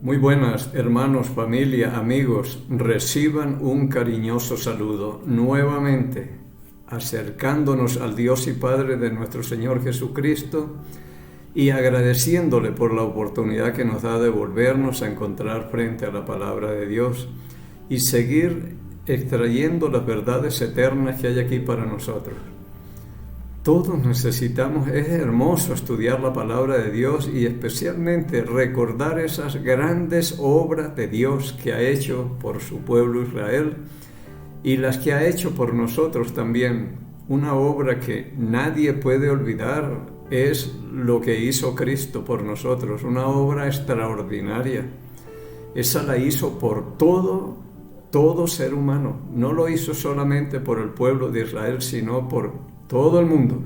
Muy buenas, hermanos, familia, amigos. Reciban un cariñoso saludo nuevamente, acercándonos al Dios y Padre de nuestro Señor Jesucristo y agradeciéndole por la oportunidad que nos da de volvernos a encontrar frente a la palabra de Dios y seguir extrayendo las verdades eternas que hay aquí para nosotros. Todos necesitamos, es hermoso estudiar la palabra de Dios y especialmente recordar esas grandes obras de Dios que ha hecho por su pueblo Israel y las que ha hecho por nosotros también. Una obra que nadie puede olvidar es lo que hizo Cristo por nosotros, una obra extraordinaria. Esa la hizo por todo ser humano. No lo hizo solamente por el pueblo de Israel, sino por todo el mundo.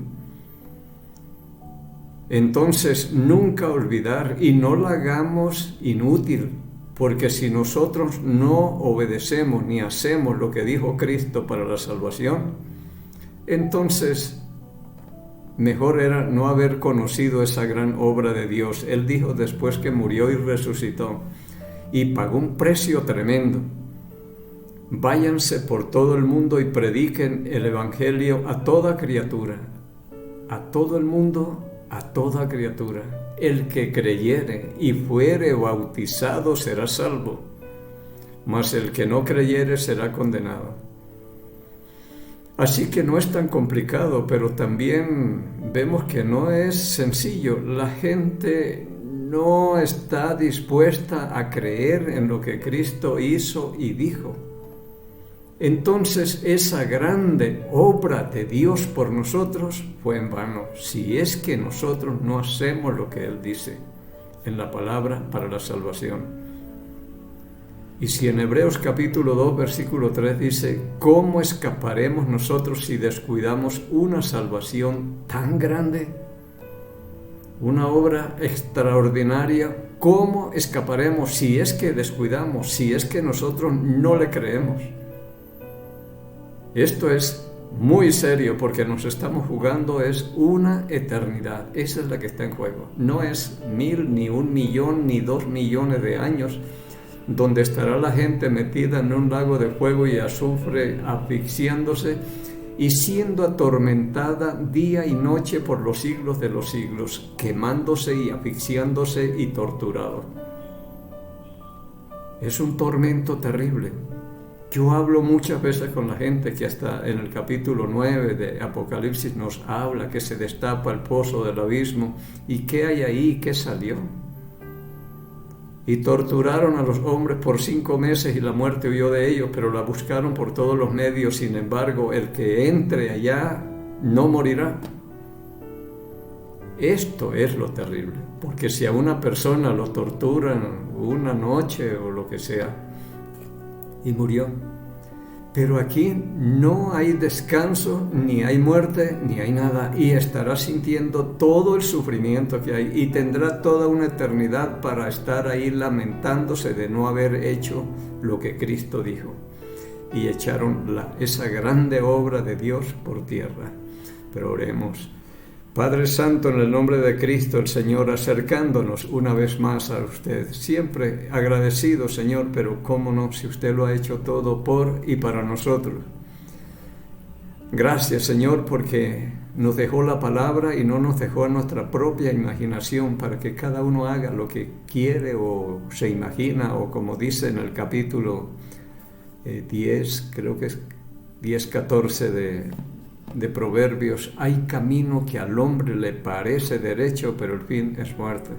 Entonces, nunca olvidar y no la hagamos inútil, porque si nosotros no obedecemos ni hacemos lo que dijo Cristo para la salvación, entonces mejor era no haber conocido esa gran obra de Dios. Él dijo después que murió y resucitó y pagó un precio tremendo. Váyanse por todo el mundo y prediquen el Evangelio a toda criatura, a todo el mundo, a toda criatura. El que creyere y fuere bautizado será salvo, mas el que no creyere será condenado. Así que no es tan complicado, pero también vemos que no es sencillo. La gente no está dispuesta a creer en lo que Cristo hizo y dijo. Entonces esa grande obra de Dios por nosotros fue en vano, si es que nosotros no hacemos lo que Él dice en la palabra para la salvación. Y si en Hebreos capítulo 2, versículo 3 dice, ¿cómo escaparemos nosotros si descuidamos una salvación tan grande? Una obra extraordinaria. ¿Cómo escaparemos si es que descuidamos, si es que nosotros no le creemos? Esto es muy serio porque nos estamos jugando es una eternidad. Esa es la que está en juego. No es 1000, ni 1 millón, ni 2 millones de años donde estará la gente metida en un lago de fuego y azufre, asfixiándose y siendo atormentada día y noche por los siglos de los siglos, quemándose y asfixiándose y torturado. Es un tormento terrible. Yo hablo muchas veces con la gente que hasta en el capítulo 9 de Apocalipsis nos habla que se destapa el pozo del abismo y qué hay ahí, qué salió. Y torturaron a los hombres por 5 meses y la muerte huyó de ellos, pero la buscaron por todos los medios. Sin embargo, el que entre allá no morirá. Esto es lo terrible, porque si a una persona lo torturan una noche o lo que sea, y murió. Pero aquí no hay descanso, ni hay muerte, ni hay nada, y estará sintiendo todo el sufrimiento que hay, y tendrá toda una eternidad para estar ahí lamentándose de no haber hecho lo que Cristo dijo. Y echaron esa grande obra de Dios por tierra. Pero oremos. Padre Santo, en el nombre de Cristo, el Señor, acercándonos una vez más a usted, siempre agradecido, Señor, pero cómo no, si usted lo ha hecho todo por y para nosotros. Gracias, Señor, porque nos dejó la palabra y no nos dejó a nuestra propia imaginación para que cada uno haga lo que quiere o se imagina, o como dice en el capítulo 10, creo que es 10:14 de Proverbios, hay camino que al hombre le parece derecho, pero el fin es muerte.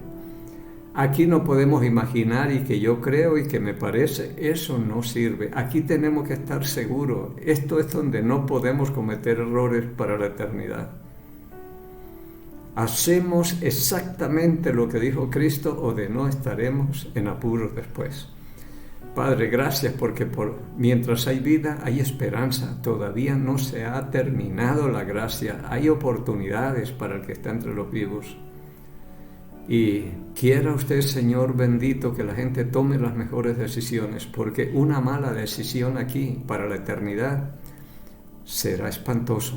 Aquí no podemos imaginar y que yo creo y que me parece, eso no sirve. Aquí tenemos que estar seguros. Esto es donde no podemos cometer errores para la eternidad. Hacemos exactamente lo que dijo Cristo o de no estaremos en apuros después. Padre, gracias porque mientras hay vida hay esperanza. Todavía no se ha terminado la gracia. Hay oportunidades para el que está entre los vivos. Y quiera usted, Señor bendito, que la gente tome las mejores decisiones, porque una mala decisión aquí para la eternidad será espantoso.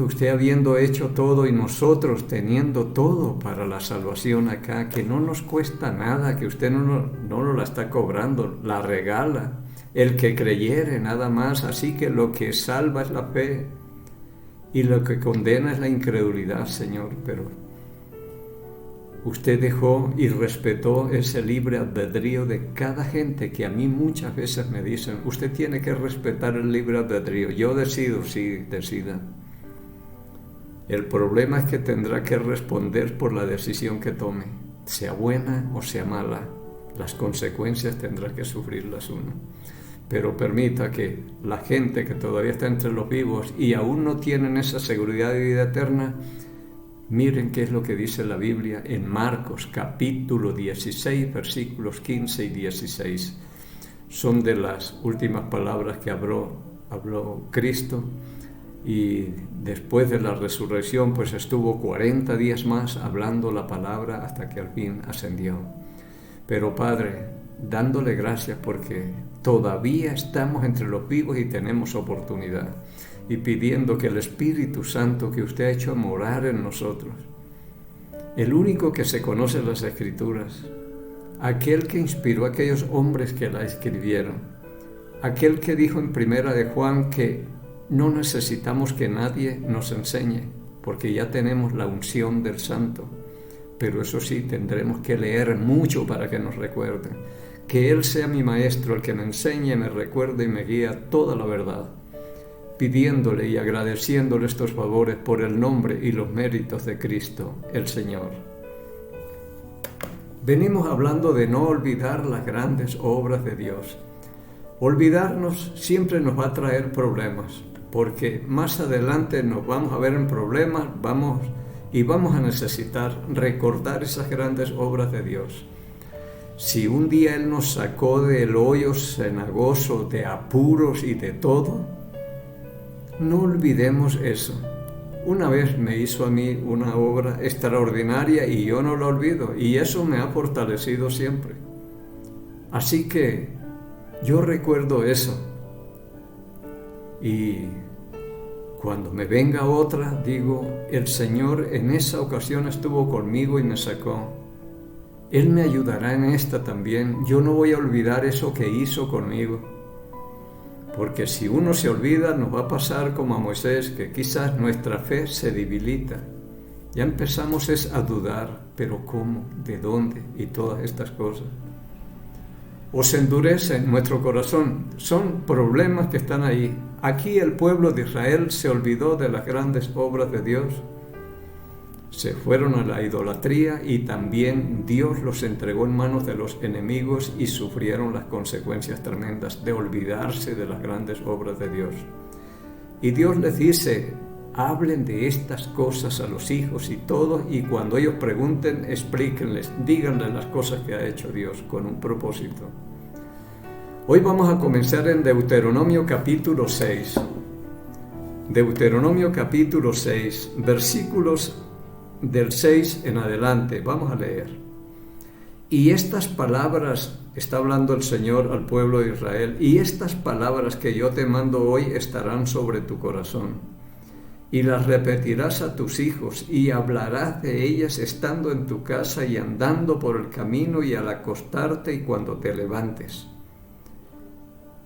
usted habiendo hecho todo y nosotros teniendo todo para la salvación acá, que no nos cuesta nada, que usted no nos la está cobrando, la regala el que creyere nada más, así que lo que salva es la fe y lo que condena es la incredulidad, Señor, pero usted dejó y respetó ese libre albedrío de cada gente que a mí muchas veces me dicen, usted tiene que respetar el libre albedrío, yo decido, sí, decida. El problema es que tendrá que responder por la decisión que tome, sea buena o sea mala. Las consecuencias tendrá que sufrirlas uno. Pero permita que la gente que todavía está entre los vivos y aún no tienen esa seguridad de vida eterna, miren qué es lo que dice la Biblia en Marcos capítulo 16, versículos 15 y 16. Son de las últimas palabras que habló Cristo, y después de la resurrección pues estuvo 40 días más hablando la palabra hasta que al fin ascendió. Pero Padre, dándole gracias porque todavía estamos entre los vivos y tenemos oportunidad, y pidiendo que el Espíritu Santo que usted ha hecho morar en nosotros, el único que se conoce las Escrituras, aquel que inspiró a aquellos hombres que la escribieron, aquel que dijo en Primera de Juan que no necesitamos que nadie nos enseñe, porque ya tenemos la unción del Santo, pero eso sí, tendremos que leer mucho para que nos recuerde. Que Él sea mi Maestro, el que me enseñe, me recuerde y me guíe a toda la verdad, pidiéndole y agradeciéndole estos favores por el nombre y los méritos de Cristo, el Señor. Venimos hablando de no olvidar las grandes obras de Dios. Olvidarnos siempre nos va a traer problemas, porque más adelante nos vamos a ver en problemas, vamos a necesitar recordar esas grandes obras de Dios. Si un día Él nos sacó del hoyo cenagoso, de apuros y de todo, no olvidemos eso. Una vez me hizo a mí una obra extraordinaria y yo no lo olvido, y eso me ha fortalecido siempre. Así que yo recuerdo eso, y cuando me venga otra, digo, el Señor en esa ocasión estuvo conmigo y me sacó. Él me ayudará en esta también. Yo no voy a olvidar eso que hizo conmigo, porque si uno se olvida, nos va a pasar como a Moisés, que quizás nuestra fe se debilita. Ya empezamos a dudar, pero ¿cómo? ¿De dónde? Y todas estas cosas. O se endurece en nuestro corazón. Son problemas que están ahí. Aquí el pueblo de Israel se olvidó de las grandes obras de Dios. Se fueron a la idolatría y también Dios los entregó en manos de los enemigos y sufrieron las consecuencias tremendas de olvidarse de las grandes obras de Dios. Y Dios les dice, hablen de estas cosas a los hijos y todo, y cuando ellos pregunten, explíquenles, díganles las cosas que ha hecho Dios con un propósito. Hoy vamos a comenzar en Deuteronomio capítulo 6. Deuteronomio capítulo 6, versículos del 6 en adelante. Vamos a leer. Y estas palabras, está hablando el Señor al pueblo de Israel, y estas palabras que yo te mando hoy estarán sobre tu corazón, y las repetirás a tus hijos, y hablarás de ellas estando en tu casa y andando por el camino y al acostarte y cuando te levantes.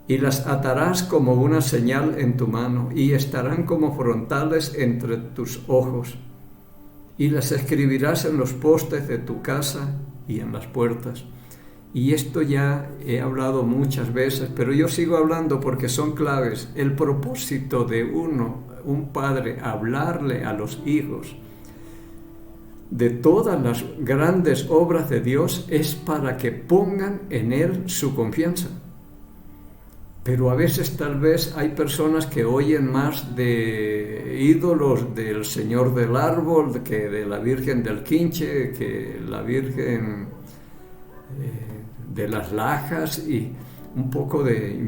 Y las atarás como una señal en tu mano, y estarán como frontales entre tus ojos, y las escribirás en los postes de tu casa y en las puertas. Y esto ya he hablado muchas veces, pero yo sigo hablando porque son claves. El propósito de un padre, hablarle a los hijos de todas las grandes obras de Dios, es para que pongan en Él su confianza. Pero a veces tal vez hay personas que oyen más de ídolos del Señor del Árbol, que de la Virgen del Quinche, que la Virgen de las Lajas, y un poco de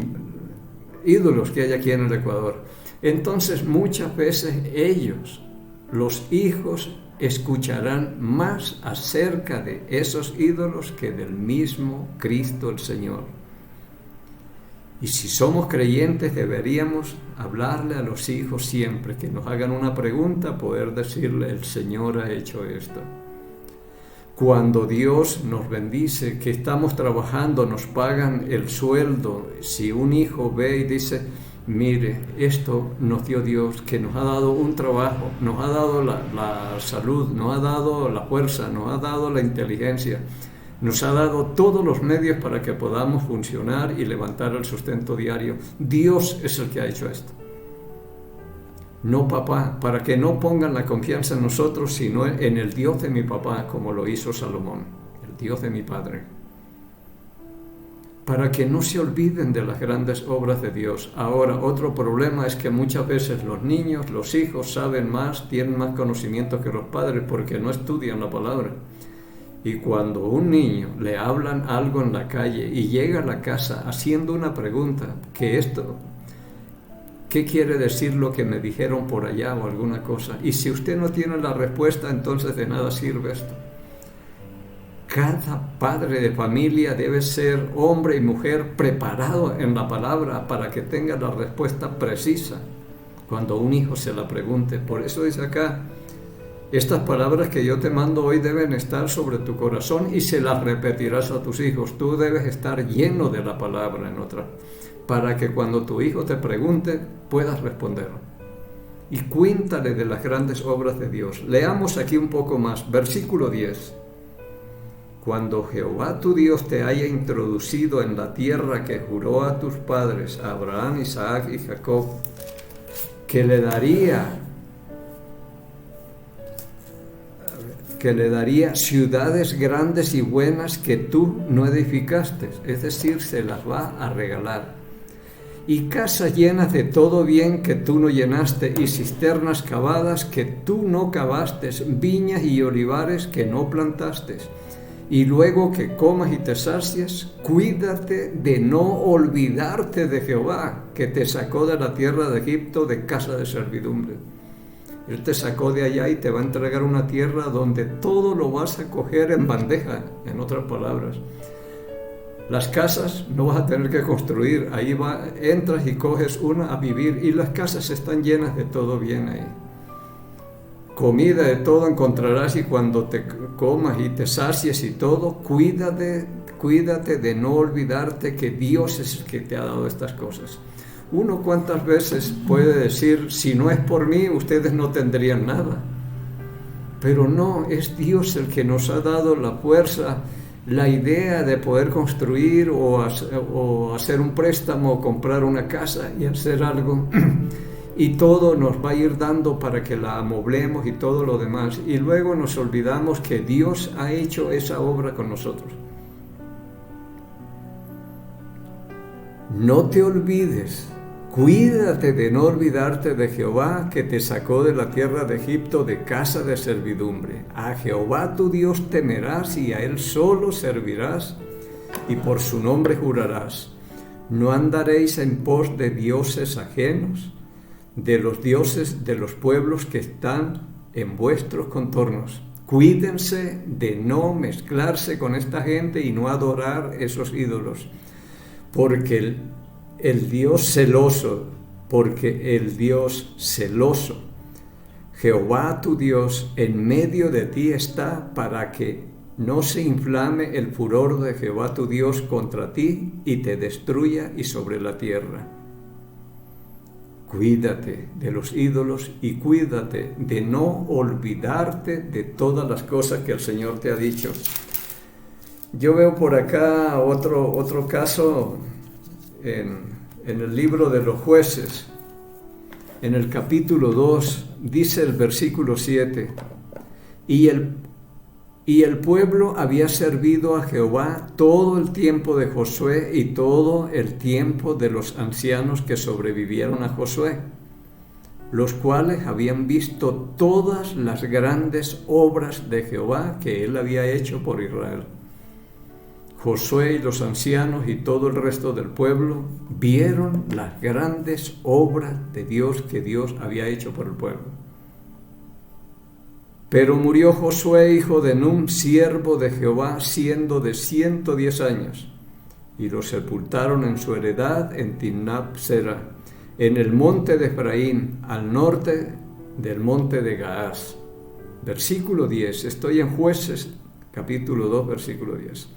ídolos que hay aquí en el Ecuador. Entonces muchas veces ellos, los hijos, escucharán más acerca de esos ídolos que del mismo Cristo el Señor. Y si somos creyentes, deberíamos hablarle a los hijos siempre que nos hagan una pregunta, poder decirle: el Señor ha hecho esto. Cuando Dios nos bendice, que estamos trabajando, nos pagan el sueldo, si un hijo ve y dice: mire, esto nos dio Dios, que nos ha dado un trabajo, nos ha dado la salud, nos ha dado la fuerza, nos ha dado la inteligencia, nos ha dado todos los medios para que podamos funcionar y levantar el sustento diario. Dios es el que ha hecho esto, no papá, para que no pongan la confianza en nosotros, sino en el Dios de mi papá, como lo hizo Salomón, el Dios de mi padre. Para que no se olviden de las grandes obras de Dios. Ahora, otro problema es que muchas veces los niños, los hijos saben más, tienen más conocimiento que los padres porque no estudian la palabra. Y cuando a un niño le hablan algo en la calle y llega a la casa haciendo una pregunta, ¿qué quiere decir lo que me dijeron por allá o alguna cosa? Y si usted no tiene la respuesta, entonces de nada sirve esto. Cada padre de familia debe ser hombre y mujer preparado en la palabra para que tenga la respuesta precisa cuando un hijo se la pregunte. Por eso dice acá: estas palabras que yo te mando hoy deben estar sobre tu corazón y se las repetirás a tus hijos. Tú debes estar lleno de la palabra, para que cuando tu hijo te pregunte puedas responder. Y cuéntale de las grandes obras de Dios. Leamos aquí un poco más, versículo 10. Cuando Jehová tu Dios te haya introducido en la tierra que juró a tus padres, a Abraham, Isaac y Jacob, que le daría ciudades grandes y buenas que tú no edificaste, es decir, se las va a regalar, y casas llenas de todo bien que tú no llenaste, y cisternas cavadas que tú no cavaste, viñas y olivares que no plantaste. Y luego que comas y te sacies, cuídate de no olvidarte de Jehová, que te sacó de la tierra de Egipto, de casa de servidumbre. Él te sacó de allá y te va a entregar una tierra donde todo lo vas a coger en bandeja, en otras palabras. Las casas no vas a tener que construir, ahí entras y coges una a vivir, y las casas están llenas de todo bien ahí. Comida de todo encontrarás, y cuando te comas y te sacies y todo, cuídate de no olvidarte que Dios es el que te ha dado estas cosas. Uno cuántas veces puede decir: si no es por mí, ustedes no tendrían nada. Pero no, es Dios el que nos ha dado la fuerza, la idea de poder construir o hacer un préstamo o comprar una casa y hacer algo. Y todo nos va a ir dando para que la amoblemos y todo lo demás. Y luego nos olvidamos que Dios ha hecho esa obra con nosotros. No te olvides, cuídate de no olvidarte de Jehová, que te sacó de la tierra de Egipto, de casa de servidumbre. A Jehová tu Dios temerás y a Él solo servirás, y por su nombre jurarás. No andaréis en pos de dioses ajenos, de los dioses de los pueblos que están en vuestros contornos. Cuídense de no mezclarse con esta gente y no adorar esos ídolos, porque el Dios celoso, Jehová tu Dios, en medio de ti está, para que no se inflame el furor de Jehová tu Dios contra ti y te destruya y sobre la tierra. Cuídate de los ídolos y cuídate de no olvidarte de todas las cosas que el Señor te ha dicho. Yo veo por acá otro caso en el libro de los Jueces. En el capítulo 2 dice el versículo 7: Y el pueblo había servido a Jehová todo el tiempo de Josué y todo el tiempo de los ancianos que sobrevivieron a Josué, los cuales habían visto todas las grandes obras de Jehová que él había hecho por Israel. Josué y los ancianos y todo el resto del pueblo vieron las grandes obras de Dios que Dios había hecho por el pueblo. Pero murió Josué, hijo de Nun, siervo de Jehová, siendo de 110 años, y lo sepultaron en su heredad en Timnat-Sera, en el monte de Efraín, al norte del monte de Gaás. Versículo 10, estoy en Jueces, capítulo 2, versículo 10.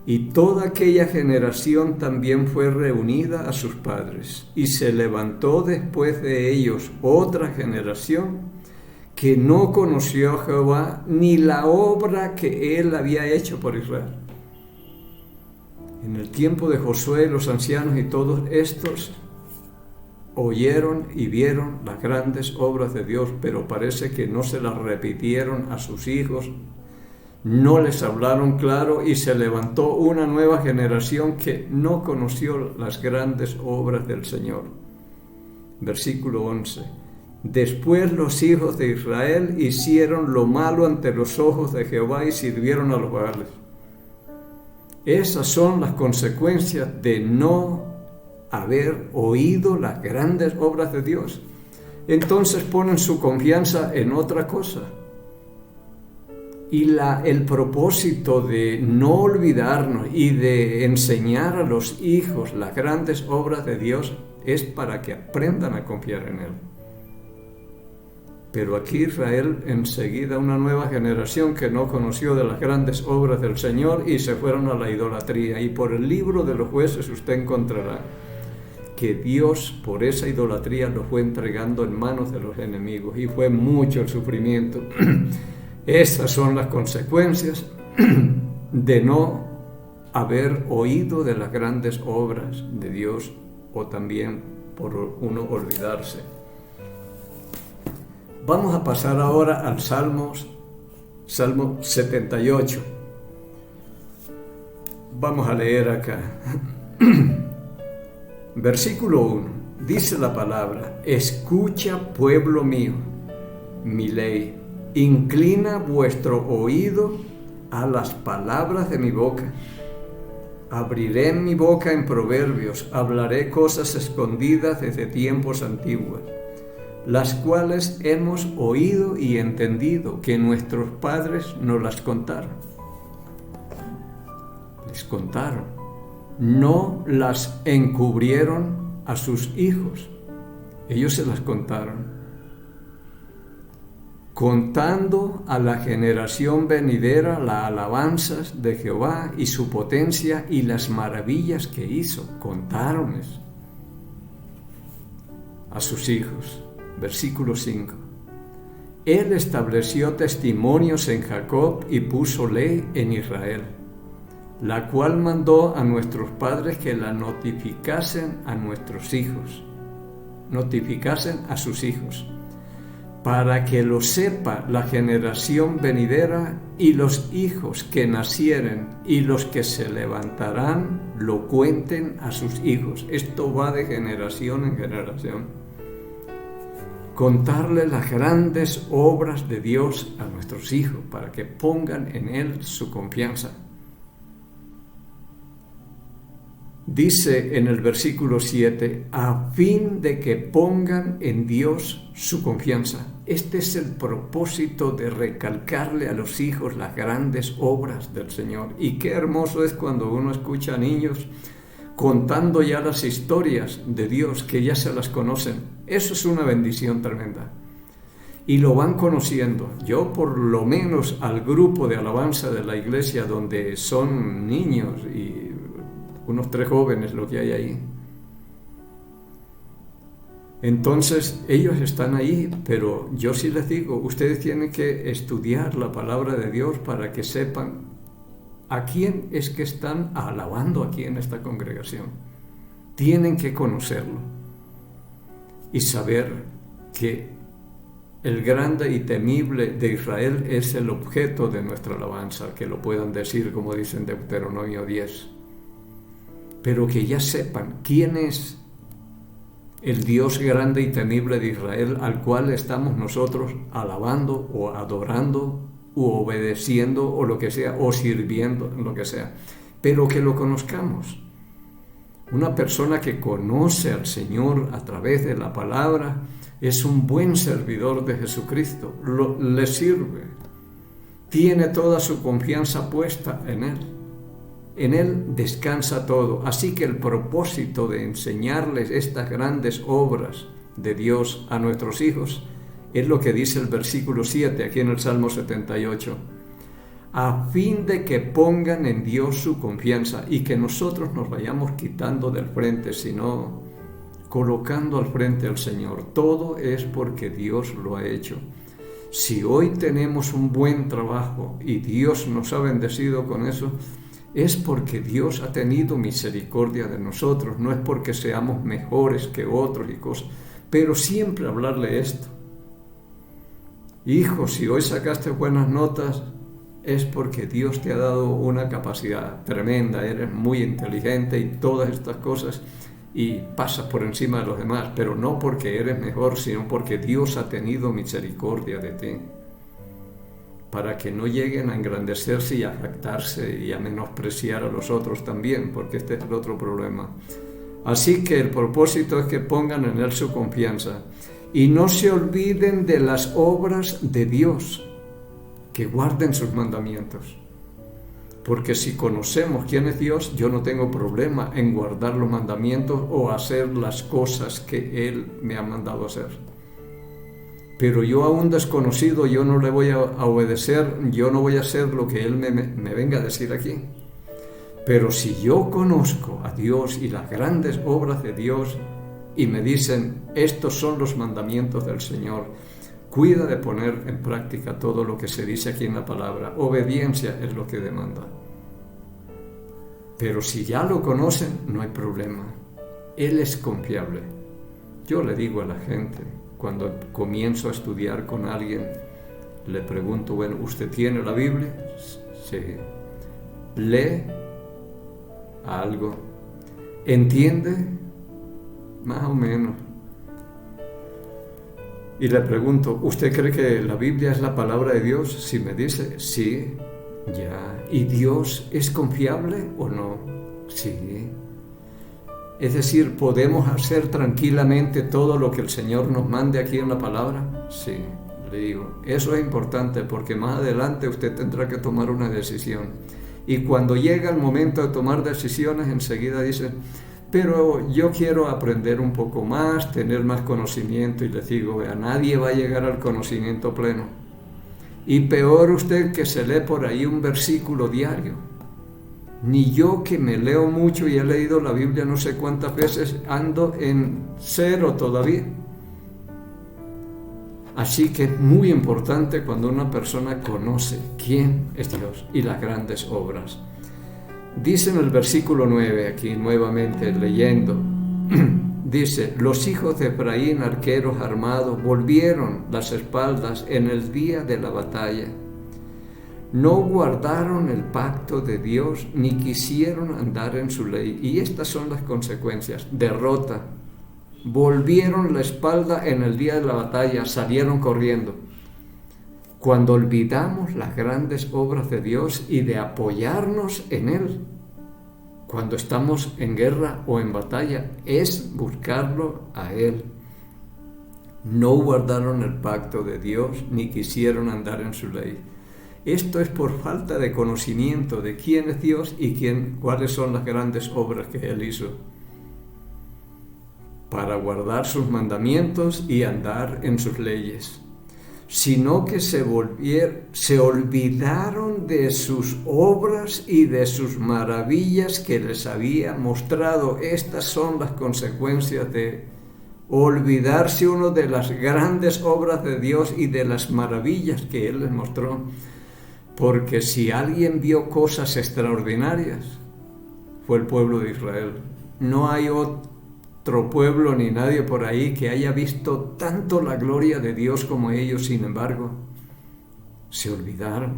Y toda aquella generación también fue reunida a sus padres, y se levantó después de ellos otra generación que no conoció a Jehová ni la obra que él había hecho por Israel. En el tiempo de Josué, los ancianos y todos estos oyeron y vieron las grandes obras de Dios, pero parece que no se las repitieron a sus hijos, no les hablaron claro, y se levantó una nueva generación que no conoció las grandes obras del Señor. Versículo 11. Después los hijos de Israel hicieron lo malo ante los ojos de Jehová y sirvieron a los Baales. Esas son las consecuencias de no haber oído las grandes obras de Dios. Entonces ponen su confianza en otra cosa. Y el propósito de no olvidarnos y de enseñar a los hijos las grandes obras de Dios es para que aprendan a confiar en Él. Pero aquí Israel, enseguida una nueva generación que no conoció de las grandes obras del Señor y se fueron a la idolatría. Y por el libro de los Jueces usted encontrará que Dios por esa idolatría lo fue entregando en manos de los enemigos y fue mucho el sufrimiento. Estas son las consecuencias de no haber oído de las grandes obras de Dios, o también por uno olvidarse. Vamos a pasar ahora al Salmo 78. Vamos a leer acá. Versículo 1. Dice la palabra: escucha, pueblo mío, mi ley. Inclina vuestro oído a las palabras de mi boca. Abriré mi boca en proverbios, hablaré cosas escondidas desde tiempos antiguos, las cuales hemos oído y entendido, que nuestros padres nos las contaron. Les contaron, no las encubrieron a sus hijos, ellos se las contaron. Contando a la generación venidera las alabanzas de Jehová y su potencia y las maravillas que hizo. Contáronles a sus hijos. Versículo 5. Él estableció testimonios en Jacob y puso ley en Israel, la cual mandó a nuestros padres que la notificasen a nuestros hijos, notificasen a sus hijos, para que lo sepa la generación venidera y los hijos que nacieren y los que se levantarán lo cuenten a sus hijos. Esto va de generación en generación. Contarle las grandes obras de Dios a nuestros hijos para que pongan en Él su confianza. Dice en el versículo 7, a fin de que pongan en Dios su confianza. Este es el propósito de recalcarle a los hijos las grandes obras del Señor. Y qué hermoso es cuando uno escucha a niños contando ya las historias de Dios, que ya se las conocen. Eso es una bendición tremenda. Y lo van conociendo. Yo por lo menos al grupo de alabanza de la iglesia, donde son niños y unos 3 jóvenes lo que hay ahí. Entonces ellos están ahí, pero yo sí les digo, ustedes tienen que estudiar la palabra de Dios para que sepan a quién es que están alabando aquí en esta congregación. Tienen que conocerlo y saber que el grande y temible de Israel es el objeto de nuestra alabanza, que lo puedan decir como dice en Deuteronomio 10. Pero que ya sepan quién es el Dios grande y temible de Israel, al cual estamos nosotros alabando o adorando u obedeciendo o lo que sea, o sirviendo, lo que sea. Pero que lo conozcamos. Una persona que conoce al Señor a través de la palabra es un buen servidor de Jesucristo, le sirve, tiene toda su confianza puesta en Él. En Él descansa todo. Así que el propósito de enseñarles estas grandes obras de Dios a nuestros hijos es lo que dice el versículo 7 aquí en el Salmo 78. A fin de que pongan en Dios su confianza y que nosotros nos vayamos quitando del frente, sino colocando al frente al Señor. Todo es porque Dios lo ha hecho. Si hoy tenemos un buen trabajo y Dios nos ha bendecido con eso, es porque Dios ha tenido misericordia de nosotros, no es porque seamos mejores que otros y cosas, pero siempre hablarle esto. Hijo, si hoy sacaste buenas notas, es porque Dios te ha dado una capacidad tremenda, eres muy inteligente y todas estas cosas, y pasas por encima de los demás, pero no porque eres mejor, sino porque Dios ha tenido misericordia de ti, para que no lleguen a engrandecerse y a jactarse y a menospreciar a los otros también, porque este es el otro problema. Así que el propósito es que pongan en Él su confianza y no se olviden de las obras de Dios, que guarden sus mandamientos. Porque si conocemos quién es Dios, yo no tengo problema en guardar los mandamientos o hacer las cosas que Él me ha mandado hacer. Pero yo a un desconocido, yo no le voy a obedecer, yo no voy a hacer lo que Él me venga a decir aquí. Pero si yo conozco a Dios y las grandes obras de Dios y me dicen, estos son los mandamientos del Señor, cuida de poner en práctica todo lo que se dice aquí en la palabra. Obediencia es lo que demanda. Pero si ya lo conocen, no hay problema. Él es confiable. Yo le digo a la gente, cuando comienzo a estudiar con alguien, le pregunto, bueno, ¿usted tiene la Biblia? Sí. ¿Lee algo? ¿Entiende? Más o menos. Y le pregunto, ¿usted cree que la Biblia es la palabra de Dios? Si me dice, sí, ya. ¿Y Dios es confiable o no? Sí. Es decir, ¿podemos hacer tranquilamente todo lo que el Señor nos mande aquí en la palabra? Sí, le digo. Eso es importante porque más adelante usted tendrá que tomar una decisión. Y cuando llega el momento de tomar decisiones, enseguida dice, pero yo quiero aprender un poco más, tener más conocimiento, y les digo, vea, nadie va a llegar al conocimiento pleno. Y peor usted que se lee por ahí un versículo diario. Ni yo que me leo mucho y he leído la Biblia no sé cuántas veces, ando en 0 todavía. Así que es muy importante cuando una persona conoce quién es Dios y las grandes obras. Dice en el versículo 9, aquí nuevamente leyendo, dice, los hijos de Efraín, arqueros armados, volvieron las espaldas en el día de la batalla. No guardaron el pacto de Dios, ni quisieron andar en su ley. Y estas son las consecuencias, derrota. Volvieron la espalda en el día de la batalla, salieron corriendo. Cuando olvidamos las grandes obras de Dios y de apoyarnos en Él, cuando estamos en guerra o en batalla, es buscarlo a Él. No guardaron el pacto de Dios ni quisieron andar en su ley. Esto es por falta de conocimiento de quién es Dios y cuáles son las grandes obras que Él hizo, para guardar sus mandamientos y andar en sus leyes. Sino que se olvidaron de sus obras y de sus maravillas que les había mostrado. Estas son las consecuencias de olvidarse uno de las grandes obras de Dios y de las maravillas que Él les mostró. Porque si alguien vio cosas extraordinarias, fue el pueblo de Israel. No hay otro pueblo ni nadie por ahí que haya visto tanto la gloria de Dios como ellos. Sin embargo, se olvidaron.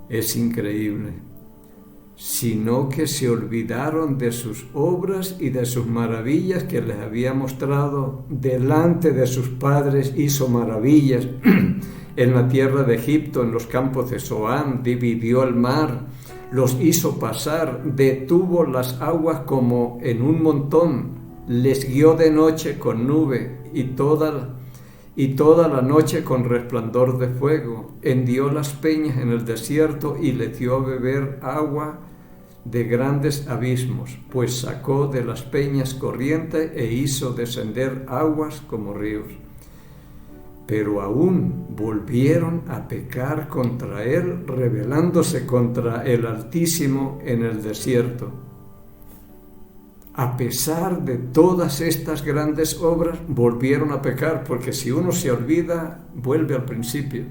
Es increíble. Sino que se olvidaron de sus obras y de sus maravillas que les había mostrado. Delante de sus padres hizo maravillas. En la tierra de Egipto, en los campos de Zoán, dividió el mar, los hizo pasar, detuvo las aguas como en un montón, les guió de noche con nube y toda la noche con resplandor de fuego. Hendió las peñas en el desierto y le dio a beber agua de grandes abismos, pues sacó de las peñas corriente e hizo descender aguas como ríos. Pero aún volvieron a pecar contra él, rebelándose contra el Altísimo en el desierto. A pesar de todas estas grandes obras, volvieron a pecar, porque si uno se olvida, vuelve al principio.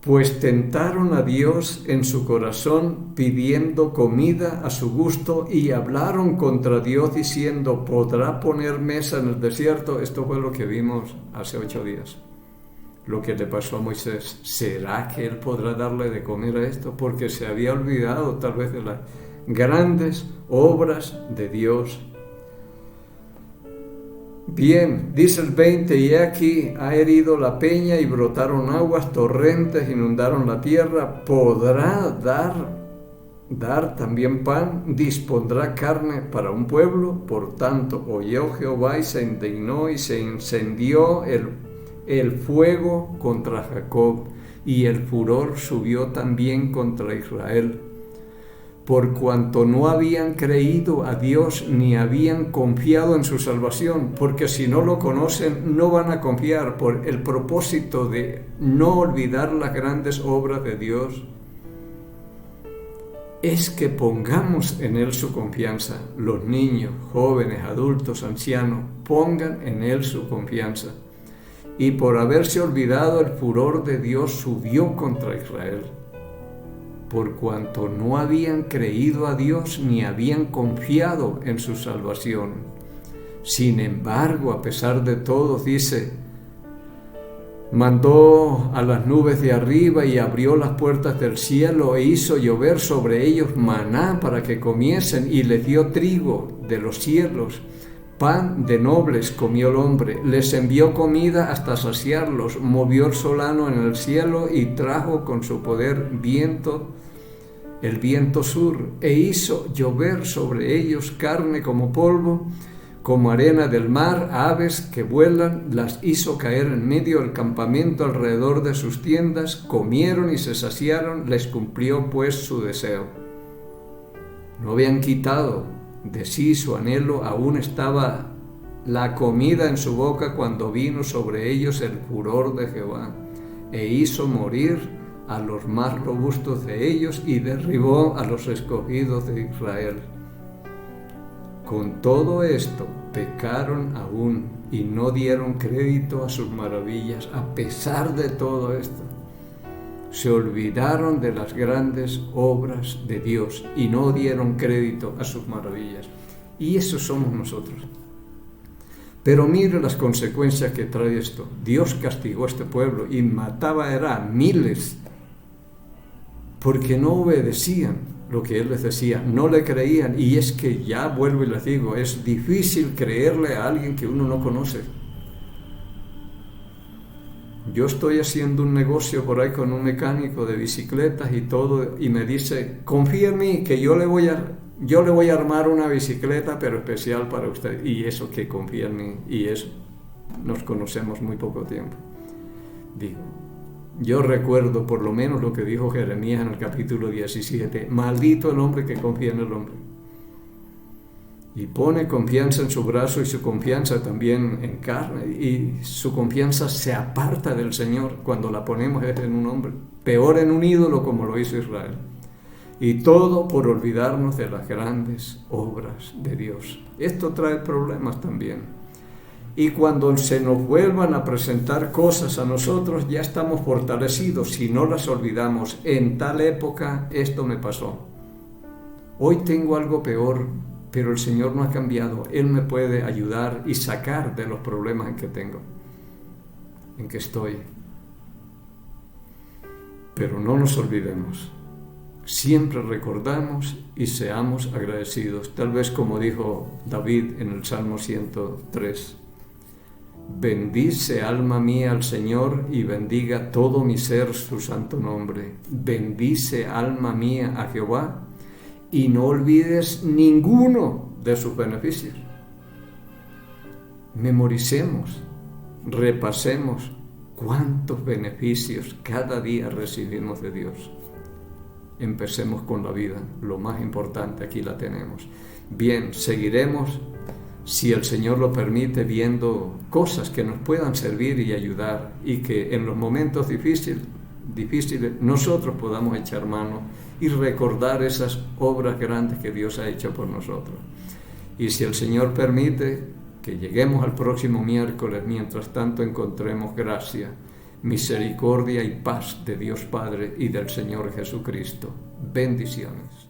Pues tentaron a Dios en su corazón, pidiendo comida a su gusto, y hablaron contra Dios diciendo: ¿podrá poner mesa en el desierto? Esto fue lo que vimos hace 8 días. Lo que le pasó a Moisés. ¿Será que él podrá darle de comer a esto? Porque se había olvidado tal vez de las grandes obras de Dios. Bien, dice el 20, y aquí ha herido la peña y brotaron aguas, torrentes inundaron la tierra. ¿Podrá dar también pan? ¿Dispondrá carne para un pueblo? Por tanto, oyó Jehová y se indignó y se encendió el fuego contra Jacob, y el furor subió también contra Israel, por cuanto no habían creído a Dios ni habían confiado en su salvación, porque si no lo conocen no van a confiar, por el propósito de no olvidar las grandes obras de Dios. Es que pongamos en Él su confianza. Los niños, jóvenes, adultos, ancianos, pongan en Él su confianza. Y por haberse olvidado, el furor de Dios subió contra Israel, por cuanto no habían creído a Dios ni habían confiado en su salvación. Sin embargo, a pesar de todo, dice, mandó a las nubes de arriba y abrió las puertas del cielo e hizo llover sobre ellos maná para que comiesen, y les dio trigo de los cielos. Pan de nobles comió el hombre, les envió comida hasta saciarlos, movió el solano en el cielo y trajo con su poder el viento sur, e hizo llover sobre ellos carne como polvo, como arena del mar, aves que vuelan, las hizo caer en medio del campamento alrededor de sus tiendas, comieron y se saciaron, les cumplió pues su deseo. No habían quitado de sí su anhelo, aún estaba la comida en su boca cuando vino sobre ellos el furor de Jehová, e hizo morir a los más robustos de ellos y derribó a los escogidos de Israel. Con todo esto pecaron aún y no dieron crédito a sus maravillas. A pesar de todo esto, se olvidaron de las grandes obras de Dios y no dieron crédito a sus maravillas. Y eso somos nosotros. Pero mire las consecuencias que trae esto. Dios castigó a este pueblo y mataba a miles, porque no obedecían lo que Él les decía, no le creían. Y es que ya vuelvo y les digo, es difícil creerle a alguien que uno no conoce. Yo estoy haciendo un negocio por ahí con un mecánico de bicicletas y todo, y me dice, confía en mí, que yo le voy a armar una bicicleta, pero especial para usted. Y eso, que confía en mí, y eso, nos conocemos muy poco tiempo. Digo, yo recuerdo por lo menos lo que dijo Jeremías en el capítulo 17, maldito el hombre que confía en el hombre. Y pone confianza en su brazo y su confianza también en carne, y su confianza se aparta del Señor cuando la ponemos en un hombre, peor en un ídolo como lo hizo Israel. Y todo por olvidarnos de las grandes obras de Dios. Esto trae problemas también. Y cuando se nos vuelvan a presentar cosas a nosotros, ya estamos fortalecidos si no las olvidamos. En tal época esto me pasó. Hoy tengo algo peor, pero el Señor no ha cambiado. Él me puede ayudar y sacar de los problemas en que tengo, en que estoy. Pero no nos olvidemos. Siempre recordamos y seamos agradecidos. Tal vez como dijo David en el Salmo 103. Bendice alma mía al Señor y bendiga todo mi ser su santo nombre. Bendice alma mía a Jehová y no olvides ninguno de sus beneficios. memoricemos, repasemos cuántos beneficios cada día recibimos de Dios. Empecemos con la vida, lo más importante, aquí la tenemos. Bien, seguiremos, si el Señor lo permite, viendo cosas que nos puedan servir y ayudar, y que en los momentos difíciles nosotros podamos echar mano y recordar esas obras grandes que Dios ha hecho por nosotros. Y si el Señor permite que lleguemos al próximo miércoles, mientras tanto encontremos gracia, misericordia y paz de Dios Padre y del Señor Jesucristo. Bendiciones.